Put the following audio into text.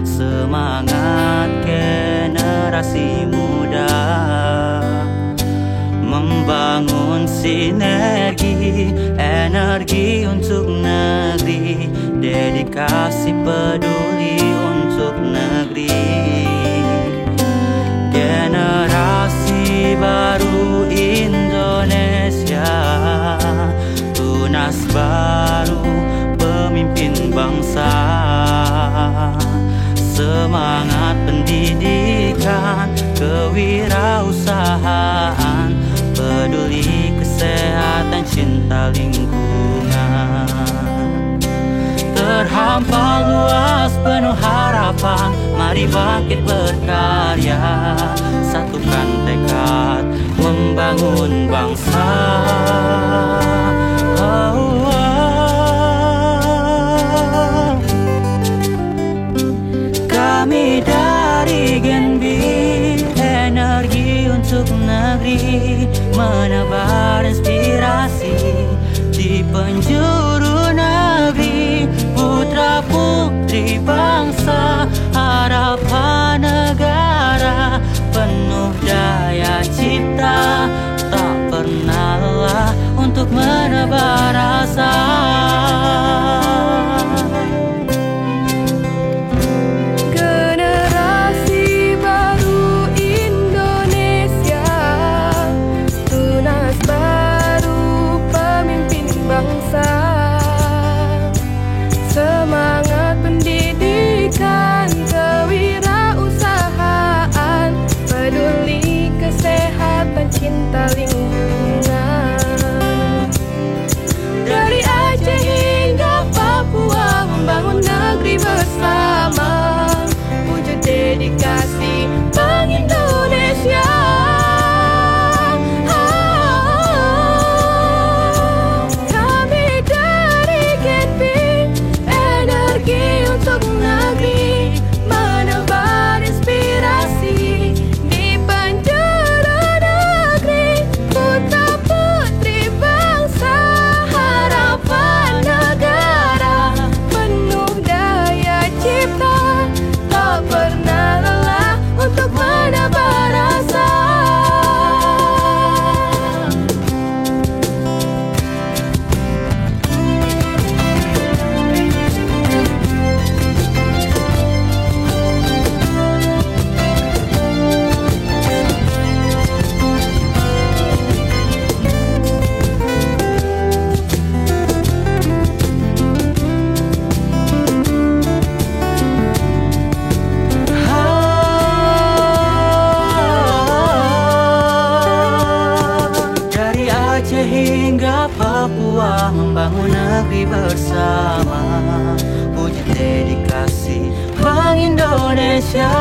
Semangat generasi muda membangun sinergi, energi untuk negeri, dedikasi peduli untuk negeri. Generasi baru Indonesia, tunas baru pemimpin bangsa. Semangat pendidikan, kewirausahaan, peduli kesehatan, cinta lingkungan. Terhampar luas penuh harapan, mari bangkit berkarya, satukan tekad membangun bangsa. Kami dari Gen B, energi untuk negeri, menebar inspirasi di penjuru negeri. Putra putri bangsa, harapan negara, penuh daya cipta, tak pernah lelah untuk menebar rasa. Cinta lingkungan. Dari Aceh hingga Papua, membangun negeri bersama, wujud dedikasi Bank Indonesia. Kami dari Gen B, energi untuk negeri, menebar inspirasi di penjuru negeri. Putra putri bangsa, harapan negara, penuh daya cipta, tak pernah lelah untuk menebar rasa. Hingga Papua, membangun negeri bersama, wujud dedikasi Bank Indonesia.